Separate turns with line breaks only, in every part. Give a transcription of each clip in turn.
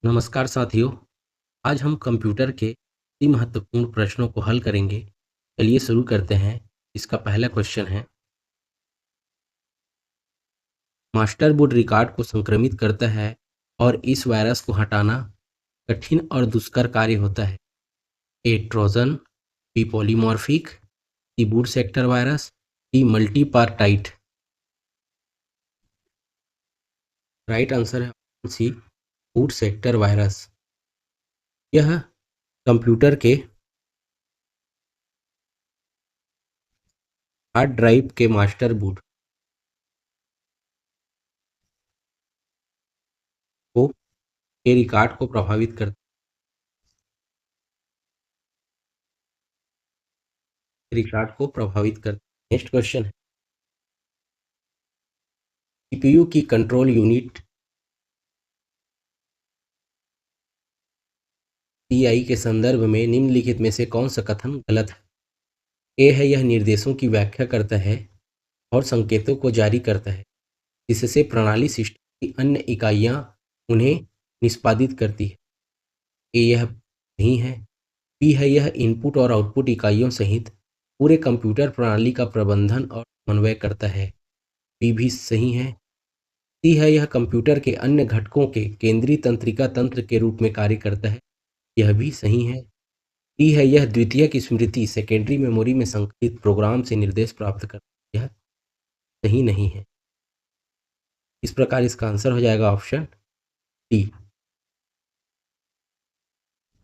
नमस्कार साथियों। आज हम कंप्यूटर के 3 महत्वपूर्ण प्रश्नों को हल करेंगे। चलिए शुरू करते हैं। इसका पहला क्वेश्चन है, मास्टर बूट रिकॉर्ड को संक्रमित करता है और इस वायरस को हटाना कठिन और दुष्कर कार्य होता है। A Trojan, B polymorphic, C boot sector virus, D multipartite. Right answer है सी, बूट सेक्टर वायरस। यह कंप्यूटर के हार्ड ड्राइव के मास्टर बूट को के रिकॉर्ड को प्रभावित करता है। नेक्स्ट क्वेश्चन है, सीपीयू की कंट्रोल यूनिट पीआई के संदर्भ में निम्नलिखित में से कौन सा कथन गलत है? ए है, यह निर्देशों की व्याख्या करता है और संकेतों को जारी करता है, जिससे प्रणाली सिस्टम की अन्य इकाइयां उन्हें निष्पादित करती है। ए यह नहीं है। बी है, यह इनपुट और आउटपुट इकाइयों सहित पूरे कंप्यूटर प्रणाली का प्रबंधन और समन्वय करता है। बी भी सही है। सी है, यह कंप्यूटर के अन्य घटकों के केंद्रीय तंत्रिका तंत्र के रूप में कार्य करता है। यह भी सही है। डी है, यह द्वितीयक स्मृति सेकेंडरी मेमोरी में संकलित प्रोग्राम से निर्देश प्राप्त करता है। यह सही नहीं है। इस प्रकार इसका आंसर हो जाएगा ऑप्शन डी।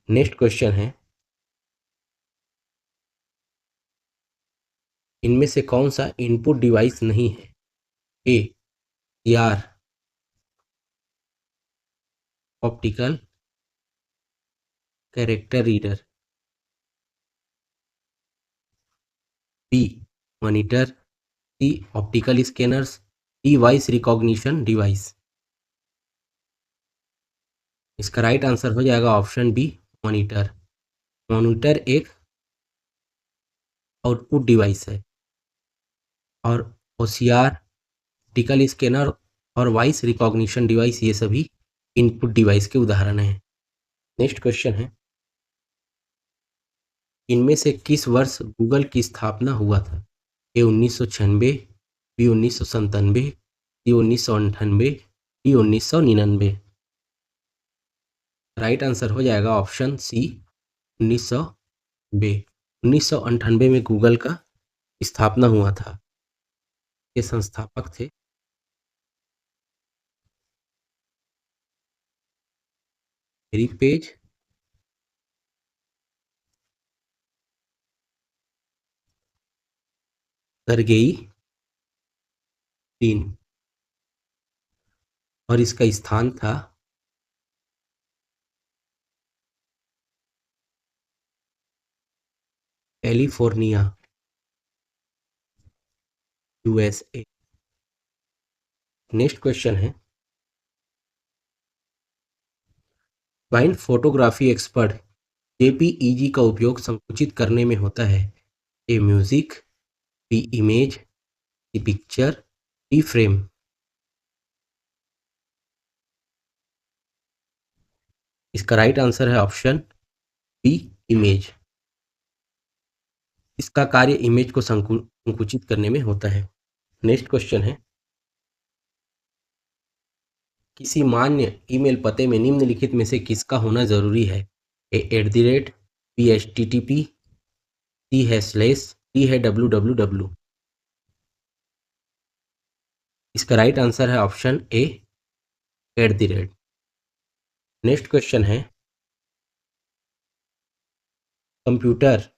नेक्स्ट क्वेश्चन है, इनमें से कौन सा इनपुट डिवाइस नहीं है? A CR optical character reader, B monitor, C optical scanners, D voice recognition device. इसका राइट आंसर हो जाएगा ऑप्शन बी मॉनिटर। मॉनिटर एक आउटपुट डिवाइस है और ओसीआर, ऑप्टिकल स्कैनर और वॉइस रिकॉग्निशन डिवाइस ये सभी इनपुट डिवाइस के उदाहरण हैं। नेक्स्ट क्वेश्चन है, इनमें से किस वर्ष गूगल की स्थापना हुआ था? ए 1996, बी 1997, सी 1998, डी 1999। राइट आंसर हो जाएगा ऑप्शन सी 1990। 1998 में गूगल का स्थापना हुआ था। ये संस्थापक थे हैरी पेज, सर्गेई ब्रिन और इसका स्थान था कैलिफोर्निया, यूएसए। नेक्स्ट क्वेश्चन है, फाइन फोटोग्राफी एक्सपर्ट जेपीईजी का उपयोग संकुचित करने में होता है? ए म्यूजिक, बी इमेज, सी पिक्चर, डी फ्रेम। इसका राइट आंसर है ऑप्शन बी इमेज। इसका कार्य इमेज को संकुचित करने में होता है। नेक्स्ट क्वेश्चन है, किसी मान्य ईमेल पते में निम्नलिखित में से किसका होना जरूरी है? ए @ बी HTTP, सी है स्लैश, डी है www। इसका राइट आंसर है ऑप्शन ए @। नेक्स्ट क्वेश्चन है, कंप्यूटर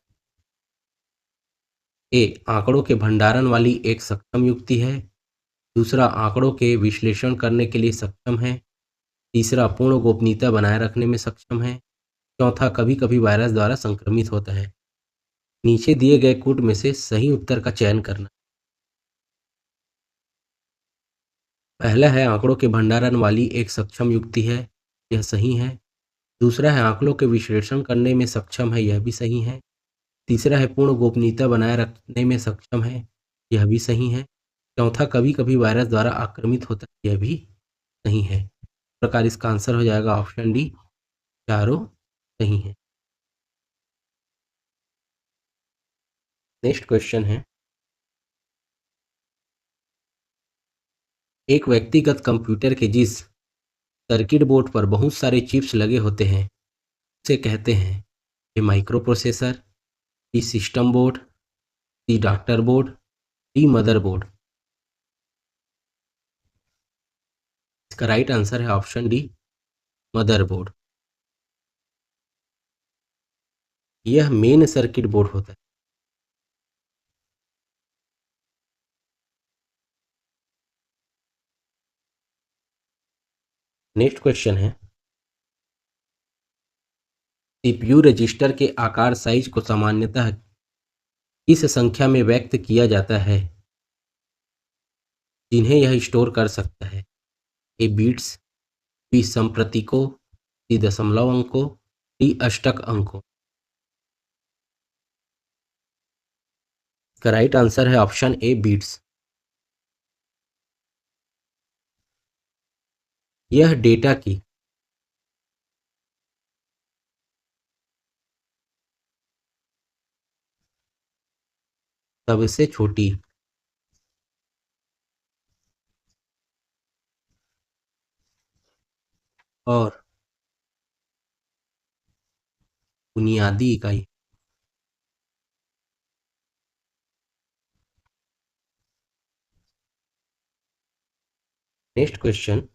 ए आंकड़ों के भंडारण वाली एक सक्षम युक्ति है, दूसरा आंकड़ों के विश्लेषण करने के लिए सक्षम है, तीसरा पूर्ण गोपनीयता बनाए रखने में सक्षम है, चौथा कभी कभी वायरस द्वारा संक्रमित होता है। नीचे दिए गए कोड में से सही उत्तर का चयन करना। पहला है, आंकड़ों के भंडारण वाली एक सक्षम युक्ति है, यह सही है। दूसरा है, आंकड़ों के विश्लेषण करने में सक्षम है, यह भी सही है। तीसरा है, पूर्ण गोपनीयता बनाए रखने में सक्षम है, यह भी सही है। चौथा कभी कभी वायरस द्वारा आक्रमित होता है, यह भी सही है। प्रकार इसका आंसर हो जाएगा ऑप्शन डी, चारों सही है। नेक्स्ट क्वेश्चन है, एक व्यक्तिगत कंप्यूटर के जिस सर्किट बोर्ड पर बहुत सारे चिप्स लगे होते हैं उसे कहते हैं A micro processor, B system board, C doctor board, D motherboard. इसका राइट आंसर है ऑप्शन डी, मदर बोर्ड। यह मेन सर्किट बोर्ड होता है। नेक्स्ट क्वेश्चन है, सीपीयू रजिस्टर के आकार साइज को सामान्यतः किस संख्या में व्यक्त किया जाता है जिन्हें यह स्टोर कर सकता है? ए बिट्स, बी संप्रतीकों, सी दशमलव अंकों, डी अष्टक अंकों। इसका राइट आंसर है ऑप्शन ए, बिट्स। यह डेटा की सबसे छोटी और बुनियादी इकाई। नेक्स्ट क्वेश्चन,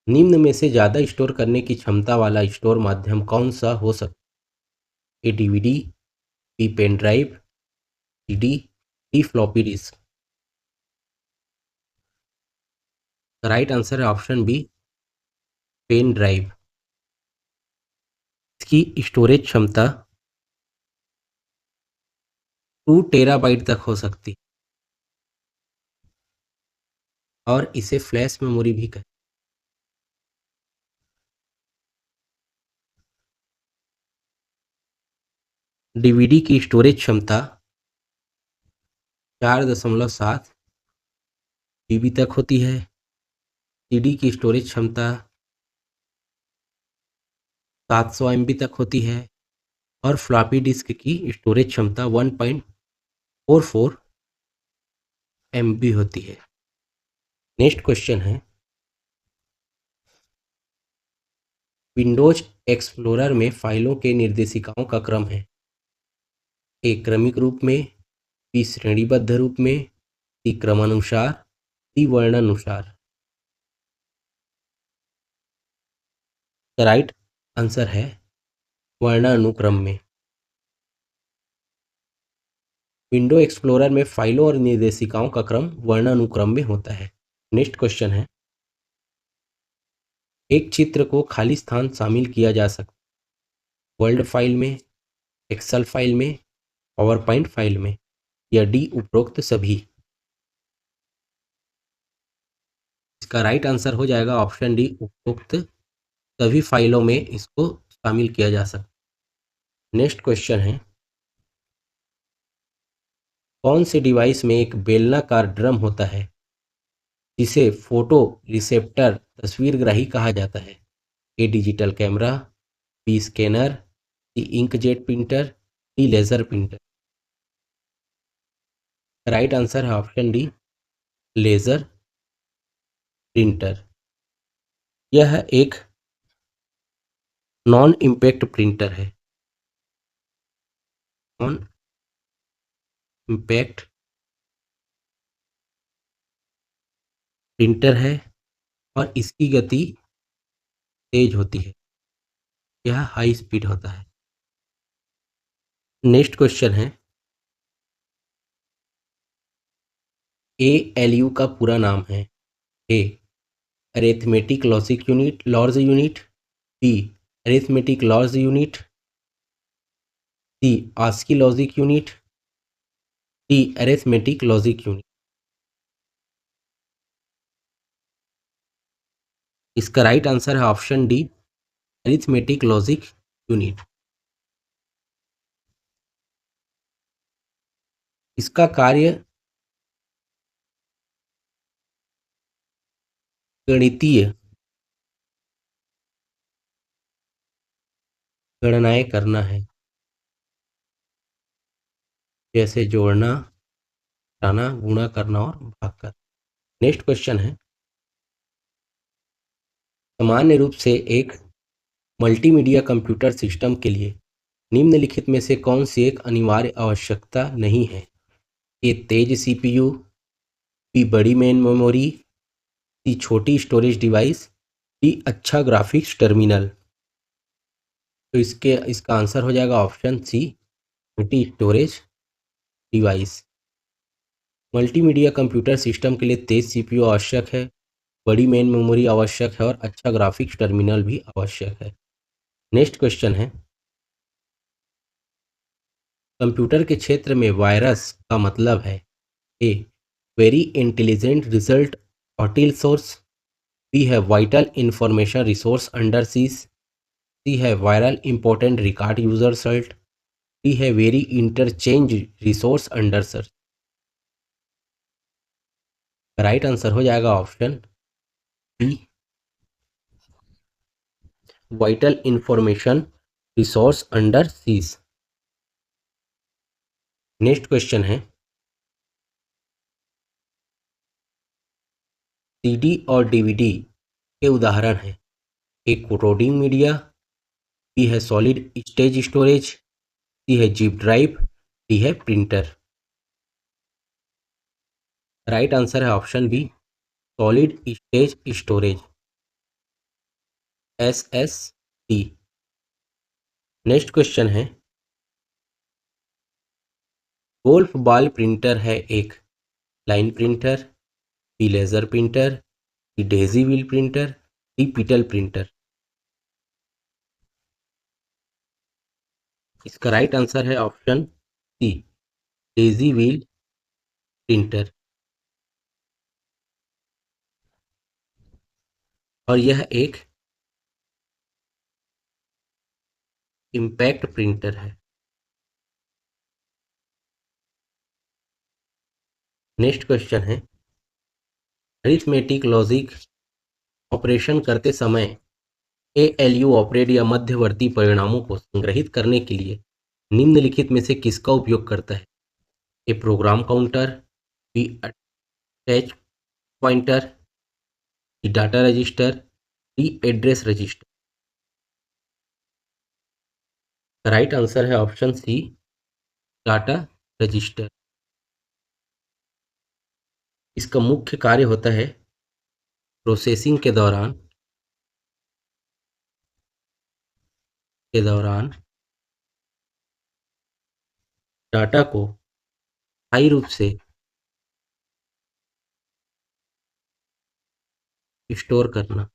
निम्न में से ज्यादा स्टोर करने की क्षमता वाला स्टोर माध्यम कौन सा हो सकता है? A DVD, B pen drive, CD, D floppy disk. Right answer है ऑप्शन बी, पेन ड्राइव। इसकी स्टोरेज क्षमता 2 टेराबाइट तक हो सकती है और इसे फ्लैश मेमोरी भी कहते हैं। डीवीडी की स्टोरेज क्षमता 4.7 जीबी तक होती है। सीडी की स्टोरेज क्षमता 700 MB तक होती है और फ्लॉपी डिस्क की स्टोरेज क्षमता 1.44 MB होती है। नेक्स्ट क्वेश्चन है, विंडोज एक्सप्लोरर में फाइलों के निर्देशिकाओं का क्रम है? ए क्रमिक रूप में, बी श्रेणीबद्ध रूप में, सी क्रमानुसार, डी वर्णानुसार। राइट आंसर है वर्णानुक्रम में। विंडो एक्सप्लोरर में फाइलों और निर्देशिकाओं का क्रम वर्णानुक्रम में होता है। नेक्स्ट क्वेश्चन है, एक चित्र को खाली स्थान शामिल किया जा सकता है वर्ल्ड फाइल में, एक्सेल फाइल में, पावर पॉइंट फाइल में, या डी उपरोक्त सभी। इसका राइट आंसर हो जाएगा ऑप्शन डी, उपरोक्त सभी फाइलों में इसको शामिल किया जा सकता है। नेक्स्ट क्वेश्चन है, कौन से डिवाइस में एक बेलनाकार ड्रम होता है जिसे फोटो रिसेप्टर तस्वीरग्राही कहा जाता है? A digital camera, B scanner, C inkjet printer, D laser printer. Right answer है ऑप्शन डी, लेजर प्रिंटर। यह एक नॉन इम्पैक्ट प्रिंटर है। नॉन इम्पैक्ट प्रिंटर है और इसकी गति तेज होती है। यह हाई स्पीड होता है। नेक्स्ट क्वेश्चन है, ALU का पूरा नाम है? A arithmetic logic unit, large unit, B arithmetic large unit, C ASCII logic unit, D arithmetic logic unit. इसका राइट आंसर है option D, arithmetic logic unit. इसका कार्य गणितीय गणनाएं करना है, जैसे जोड़ना, घटाना, गुणा करना और भाग करना। नेक्स्ट क्वेश्चन है, सामान्य रूप से एक मल्टीमीडिया कंप्यूटर सिस्टम के लिए निम्नलिखित में से कौन सी एक अनिवार्य आवश्यकता नहीं है? ए तेज सीपीयू, बी बड़ी मेन मेमोरी, सी छोटी स्टोरेज डिवाइस, डी अच्छा ग्राफिक्स टर्मिनल। तो इसका आंसर हो जाएगा ऑप्शन सी, छोटी storage device. Multimedia computer system के लिए तेज सीपीयू आवश्यक है, बड़ी मेन मेमोरी आवश्यक है और अच्छा ग्राफिक्स टर्मिनल भी आवश्यक है। नेक्स्ट क्वेश्चन है, कंप्यूटर के क्षेत्र में वायरस का मतलब है? A very intelligent result until source, B है vital information resource under siege, C है viral important record user sort, D है very interchange resource under search. Right answer हो जाएगा option B, vital information resource under siege. Next question है, CD और DVD के उदाहरण हैं? ए कोरोडिंग मीडिया, बी है सॉलिड स्टेज स्टोरेज, सी है जिप ड्राइव, डी है प्रिंटर। राइट आंसर है option B, solid stage storage, SSD। Next question है, गोल्फ बॉल प्रिंटर है एक line printer, B laser printer, D daisy wheel printer, D पिटल printer. इसका right answer है option C, daisy wheel printer. और यह एक इम्पैक्ट प्रिंटर है। नेक्स्ट क्वेश्चन है, अरिथमेटिक लॉजिक ऑपरेशन करते समय ALU ऑपरेट या मध्यवर्ती परिणामों को संग्रहित करने के लिए निम्नलिखित में से किसका उपयोग करता है? A program counter, B attach pointer, D data register, D address register. Right answer है ऑप्शन सी, डाटा रजिस्टर। इसका मुख्य कार्य होता है प्रोसेसिंग के दौरान डाटा को स्थायी रूप से स्टोर करना।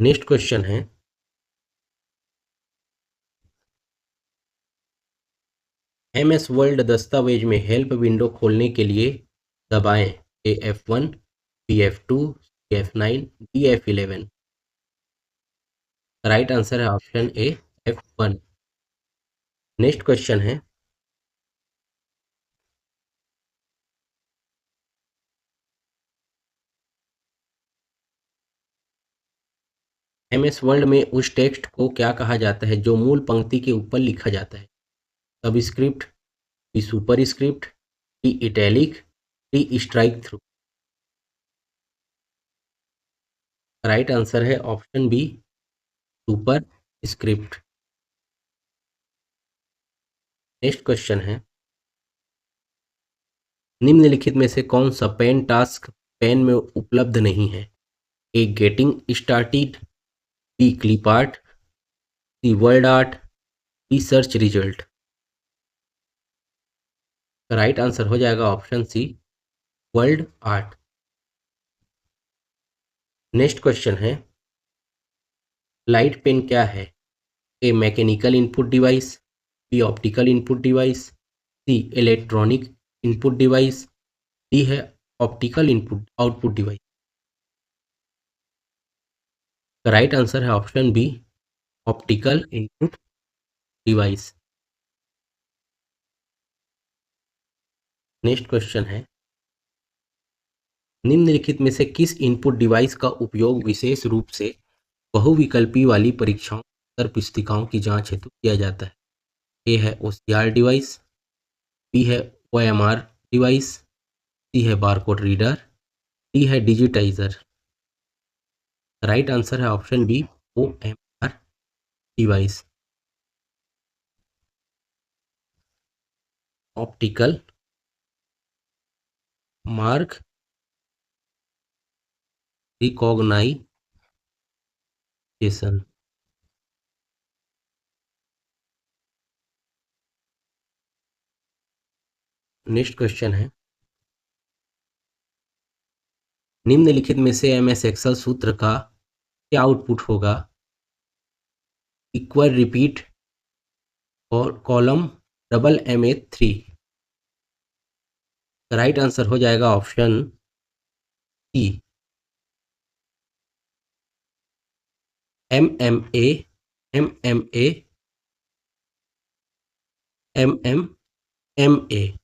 नेक्स्ट क्वेश्चन है, MS वर्ल्ड दस्तावेज में हेल्प विंडो खोलने के लिए दबाएं A F1, B F2, C F9, D F11। Right answer है option A, F1। Next question है, MS वर्ल्ड में उस टेक्स्ट को क्या कहा जाता है जो मूल पंक्ति के ऊपर लिखा जाता है? Subscript, B superscript, D italic, D strike through. Right answer है option B, superscript. Next question है, निम्नलिखित में से कौन सा पेन टास्क पेन में उपलब्ध नहीं है? A getting started, B clip art, C world art, D search result. Right answer हो जाएगा option C, world art. Next question है, लाइट पेन क्या है? A mechanical input device, B optical input device, C electronic input device, D है optical input output device. Right answer है option B, optical input device. Next question है, निम्नलिखित में से किस इनपुट डिवाइस का उपयोग विशेष रूप से बहुविकल्पी वाली परीक्षाओं उत्तर पुस्तिकाओं की जांच हेतु किया जाता है? ए है ओसीआर डिवाइस, बी है ओएमआर डिवाइस, सी है बारकोड रीडर, डी है डिजिटाइजर। राइट आंसर है option B, OMR device. Optical mark recognization. Next question है, निम्नलिखित में से एमएस एक्सेल सूत्र का क्या आउटपुट होगा? इक्वल रिपीट और column double MA3। Right answer हो जाएगा option C, MMA, MMA, MMMA।